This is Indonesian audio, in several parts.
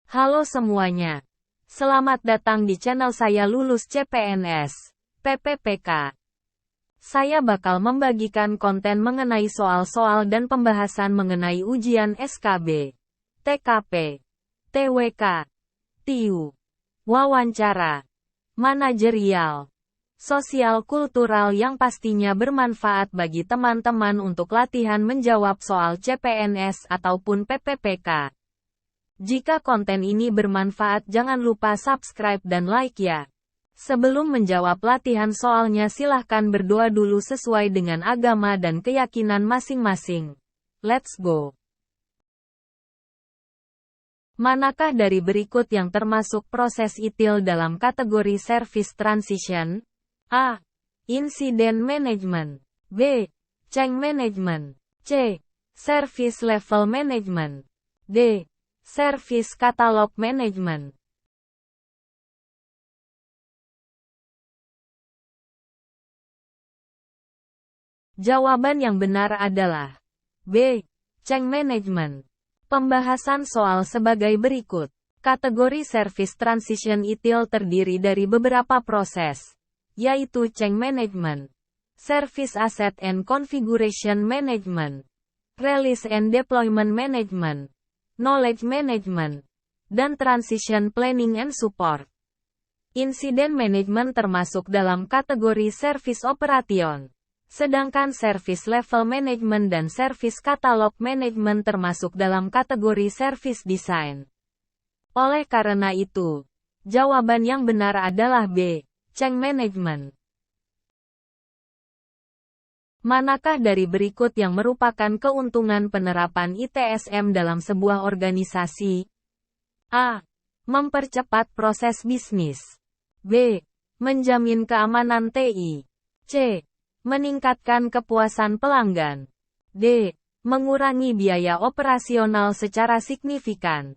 Halo semuanya. Selamat datang di channel saya Lulus CPNS, PPPK. Saya bakal membagikan konten mengenai soal-soal dan pembahasan mengenai ujian SKB, TKP, TWK, TIU, wawancara, manajerial, sosial kultural yang pastinya bermanfaat bagi teman-teman untuk latihan menjawab soal CPNS ataupun PPPK. Jika konten ini bermanfaat jangan lupa subscribe dan like ya. Sebelum menjawab latihan soalnya silahkan berdoa dulu sesuai dengan agama dan keyakinan masing-masing. Let's go. Manakah dari berikut yang termasuk proses ITIL dalam kategori Service Transition? A. Incident Management. B. Change Management. C. Service Level Management. D. Service Catalog Management. Jawaban yang benar adalah B. Change Management. Pembahasan soal sebagai berikut. Kategori Service Transition ITIL terdiri dari beberapa proses, yaitu Change Management, Service Asset and Configuration Management, Release and Deployment Management, Knowledge Management, dan Transition Planning and Support. Incident Management termasuk dalam kategori Service Operation, sedangkan Service Level Management dan Service Catalog Management termasuk dalam kategori Service Design. Oleh karena itu, jawaban yang benar adalah B. Change Management. Manakah dari berikut yang merupakan keuntungan penerapan ITSM dalam sebuah organisasi? A. Mempercepat proses bisnis. B. Menjamin keamanan TI. C. Meningkatkan kepuasan pelanggan. D. Mengurangi biaya operasional secara signifikan.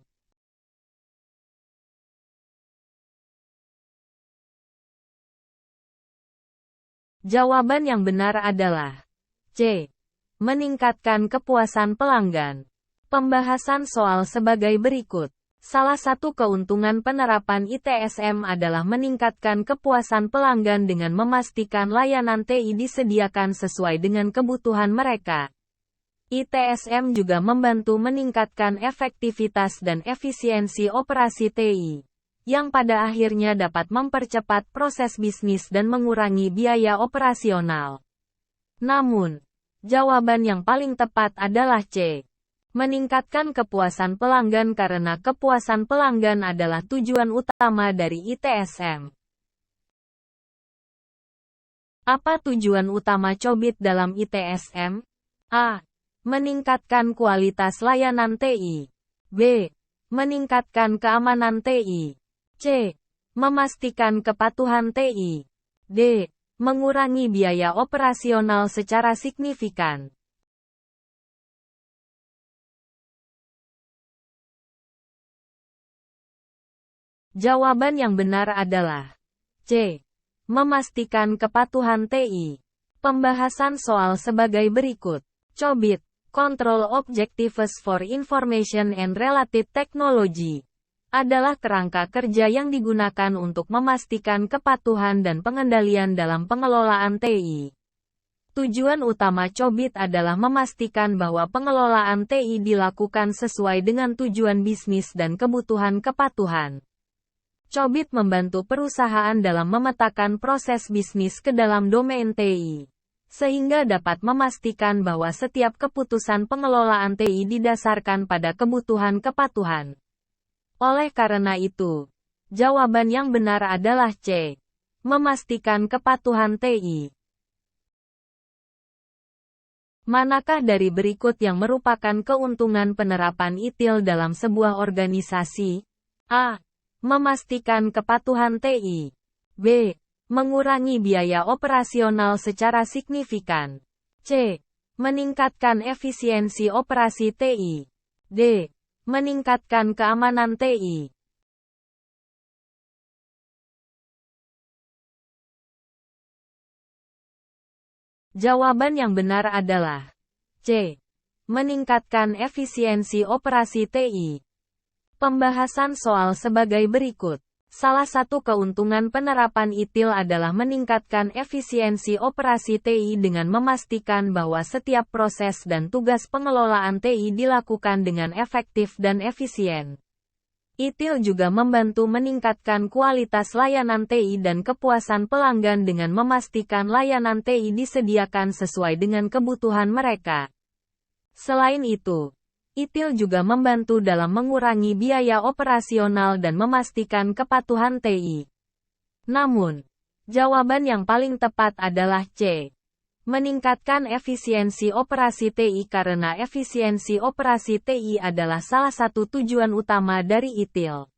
Jawaban yang benar adalah C. Meningkatkan kepuasan pelanggan. Pembahasan soal sebagai berikut. Salah satu keuntungan penerapan ITSM adalah meningkatkan kepuasan pelanggan dengan memastikan layanan TI disediakan sesuai dengan kebutuhan mereka. ITSM juga membantu meningkatkan efektivitas dan efisiensi operasi TI, yang pada akhirnya dapat mempercepat proses bisnis dan mengurangi biaya operasional. Namun, jawaban yang paling tepat adalah C. Meningkatkan kepuasan pelanggan karena kepuasan pelanggan adalah tujuan utama dari ITSM. Apa tujuan utama COBIT dalam ITSM? A. Meningkatkan kualitas layanan TI. B. Meningkatkan keamanan TI. C. Memastikan kepatuhan TI. D. Mengurangi biaya operasional secara signifikan. Jawaban yang benar adalah C. Memastikan kepatuhan TI. Pembahasan soal sebagai berikut. COBIT, Control Objectives for Information and Related Technology, adalah kerangka kerja yang digunakan untuk memastikan kepatuhan dan pengendalian dalam pengelolaan TI. Tujuan utama COBIT adalah memastikan bahwa pengelolaan TI dilakukan sesuai dengan tujuan bisnis dan kebutuhan kepatuhan. COBIT membantu perusahaan dalam memetakan proses bisnis ke dalam domain TI, sehingga dapat memastikan bahwa setiap keputusan pengelolaan TI didasarkan pada kebutuhan kepatuhan. Oleh karena itu, jawaban yang benar adalah C. Memastikan kepatuhan TI. Manakah dari berikut yang merupakan keuntungan penerapan ITIL dalam sebuah organisasi? A. Memastikan kepatuhan TI. B. Mengurangi biaya operasional secara signifikan. C. Meningkatkan efisiensi operasi TI. D. Meningkatkan keamanan TI. Jawaban yang benar adalah C. Meningkatkan efisiensi operasi TI. Pembahasan soal sebagai berikut. Salah satu keuntungan penerapan ITIL adalah meningkatkan efisiensi operasi TI dengan memastikan bahwa setiap proses dan tugas pengelolaan TI dilakukan dengan efektif dan efisien. ITIL juga membantu meningkatkan kualitas layanan TI dan kepuasan pelanggan dengan memastikan layanan TI disediakan sesuai dengan kebutuhan mereka. Selain itu, ITIL juga membantu dalam mengurangi biaya operasional dan memastikan kepatuhan TI. Namun, jawaban yang paling tepat adalah C. Meningkatkan efisiensi operasi TI karena efisiensi operasi TI adalah salah satu tujuan utama dari ITIL.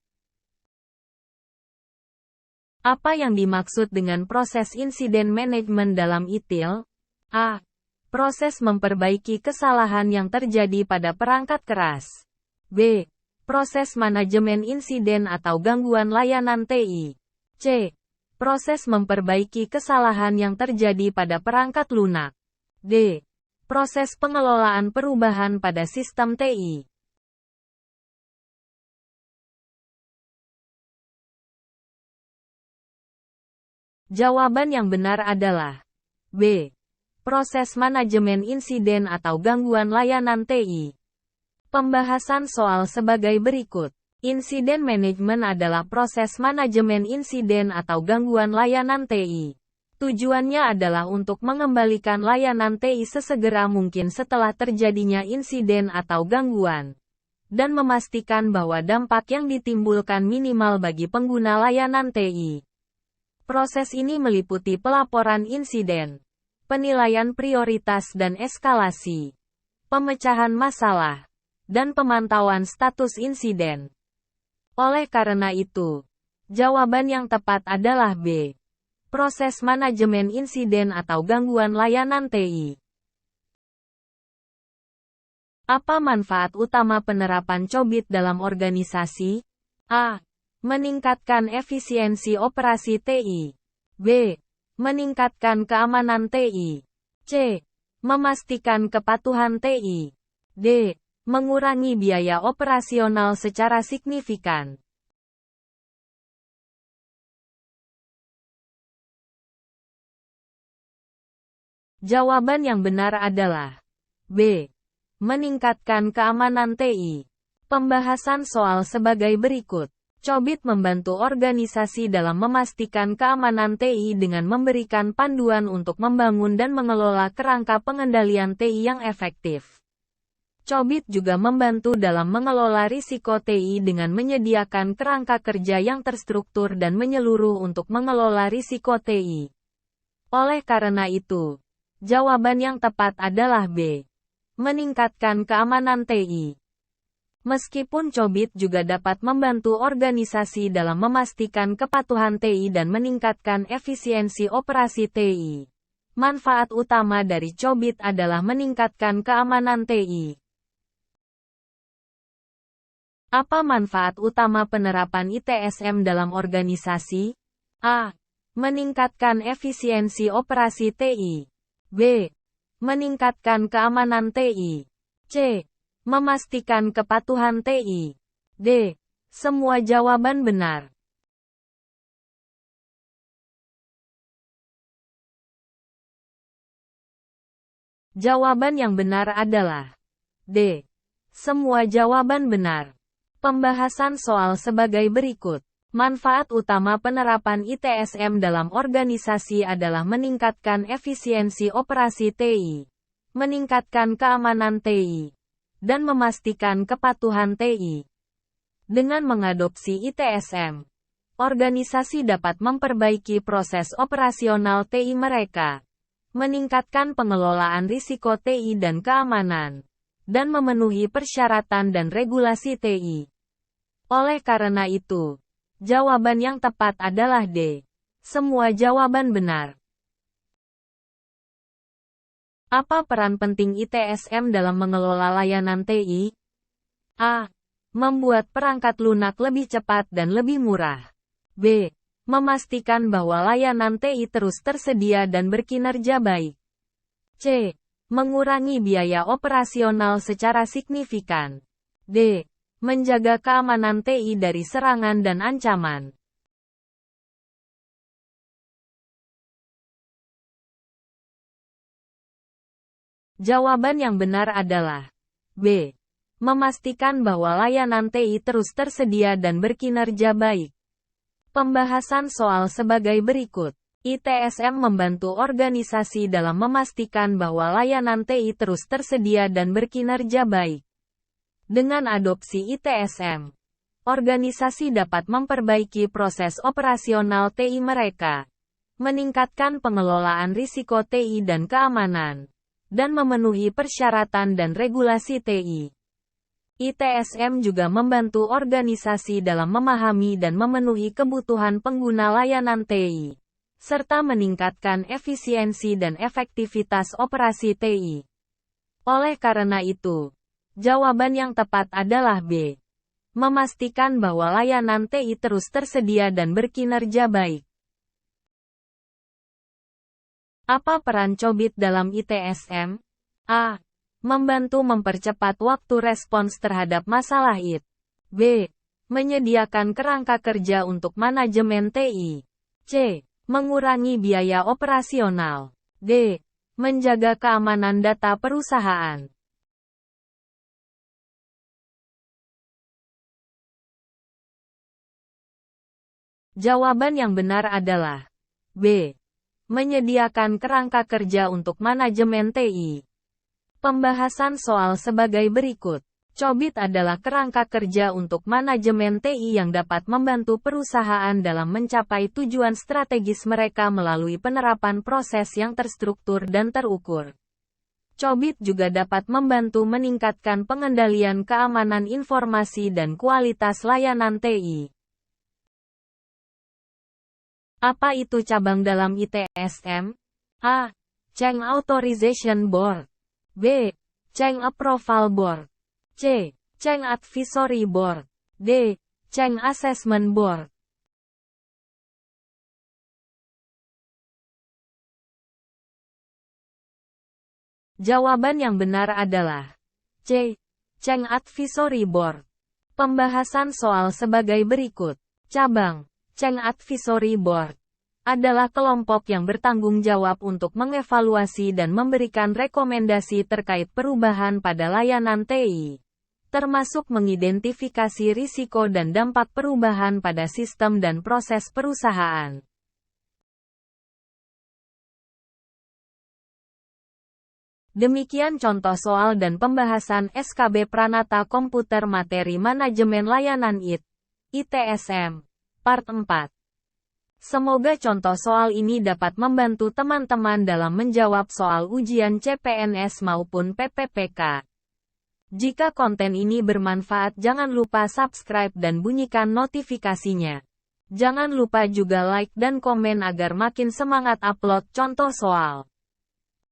Apa yang dimaksud dengan proses insiden manajemen dalam ITIL? A. Proses memperbaiki kesalahan yang terjadi pada perangkat keras. B. Proses manajemen insiden atau gangguan layanan TI. C. Proses memperbaiki kesalahan yang terjadi pada perangkat lunak. D. Proses pengelolaan perubahan pada sistem TI. Jawaban yang benar adalah B. Proses manajemen insiden atau gangguan layanan TI. Pembahasan soal sebagai berikut. Insiden manajemen adalah proses manajemen insiden atau gangguan layanan TI. Tujuannya adalah untuk mengembalikan layanan TI sesegera mungkin setelah terjadinya insiden atau gangguan, dan memastikan bahwa dampak yang ditimbulkan minimal bagi pengguna layanan TI. Proses ini meliputi pelaporan insiden, penilaian prioritas dan eskalasi, pemecahan masalah, dan pemantauan status insiden. Oleh karena itu, jawaban yang tepat adalah B. Proses manajemen insiden atau gangguan layanan TI. Apa manfaat utama penerapan COBIT dalam organisasi? A. Meningkatkan efisiensi operasi TI. B. Meningkatkan keamanan TI. C. Memastikan kepatuhan TI. D. Mengurangi biaya operasional secara signifikan. Jawaban yang benar adalah B. Meningkatkan keamanan TI. Pembahasan soal sebagai berikut. COBIT membantu organisasi dalam memastikan keamanan TI dengan memberikan panduan untuk membangun dan mengelola kerangka pengendalian TI yang efektif. COBIT juga membantu dalam mengelola risiko TI dengan menyediakan kerangka kerja yang terstruktur dan menyeluruh untuk mengelola risiko TI. Oleh karena itu, jawaban yang tepat adalah B. Meningkatkan keamanan TI. Meskipun COBIT juga dapat membantu organisasi dalam memastikan kepatuhan TI dan meningkatkan efisiensi operasi TI, manfaat utama dari COBIT adalah meningkatkan keamanan TI. Apa manfaat utama penerapan ITSM dalam organisasi? A. Meningkatkan efisiensi operasi TI. B. Meningkatkan keamanan TI. C. Memastikan kepatuhan TI. D. Semua jawaban benar. Jawaban yang benar adalah D. Semua jawaban benar. Pembahasan soal sebagai berikut. Manfaat utama penerapan ITSM dalam organisasi adalah meningkatkan efisiensi operasi TI, meningkatkan keamanan TI, dan memastikan kepatuhan TI. Dengan mengadopsi ITSM, organisasi dapat memperbaiki proses operasional TI mereka, meningkatkan pengelolaan risiko TI dan keamanan, dan memenuhi persyaratan dan regulasi TI. Oleh karena itu, jawaban yang tepat adalah D. Semua jawaban benar. Apa peran penting ITSM dalam mengelola layanan TI? A. Membuat perangkat lunak lebih cepat dan lebih murah. B. Memastikan bahwa layanan TI terus tersedia dan berkinerja baik. C. Mengurangi biaya operasional secara signifikan. D. menjaga keamanan TI dari serangan dan ancaman. Jawaban yang benar adalah B. Memastikan bahwa layanan TI terus tersedia dan berkinerja baik. Pembahasan soal sebagai berikut. ITSM membantu organisasi dalam memastikan bahwa layanan TI terus tersedia dan berkinerja baik. Dengan adopsi ITSM, organisasi dapat memperbaiki proses operasional TI mereka, meningkatkan pengelolaan risiko TI dan keamanan, dan memenuhi persyaratan dan regulasi TI. ITSM juga membantu organisasi dalam memahami dan memenuhi kebutuhan pengguna layanan TI, serta meningkatkan efisiensi dan efektivitas operasi TI. Oleh karena itu, jawaban yang tepat adalah B. Memastikan bahwa layanan TI terus tersedia dan berkinerja baik. Apa peran Cobit dalam ITSM? A. Membantu mempercepat waktu respons terhadap masalah IT. B. Menyediakan kerangka kerja untuk manajemen TI. C. Mengurangi biaya operasional. D. Menjaga keamanan data perusahaan. Jawaban yang benar adalah B. Menyediakan kerangka kerja untuk manajemen TI. Pembahasan soal sebagai berikut. Cobit adalah kerangka kerja untuk manajemen TI yang dapat membantu perusahaan dalam mencapai tujuan strategis mereka melalui penerapan proses yang terstruktur dan terukur. Cobit juga dapat membantu meningkatkan pengendalian keamanan informasi dan kualitas layanan TI. Apa itu cabang dalam ITSM? A. Change Authorization Board. B. Change Approval Board. C. Change Advisory Board. D. Change Assessment Board. Jawaban yang benar adalah C. Change Advisory Board. Pembahasan soal sebagai berikut. Cabang Change Advisory Board adalah kelompok yang bertanggung jawab untuk mengevaluasi dan memberikan rekomendasi terkait perubahan pada layanan TI, termasuk mengidentifikasi risiko dan dampak perubahan pada sistem dan proses perusahaan. Demikian contoh soal dan pembahasan SKB Pranata Komputer Materi Manajemen Layanan IT, ITSM, Part 4. Semoga contoh soal ini dapat membantu teman-teman dalam menjawab soal ujian CPNS maupun PPPK. Jika konten ini bermanfaat, jangan lupa subscribe dan bunyikan notifikasinya. Jangan lupa juga like dan komen agar makin semangat upload contoh soal.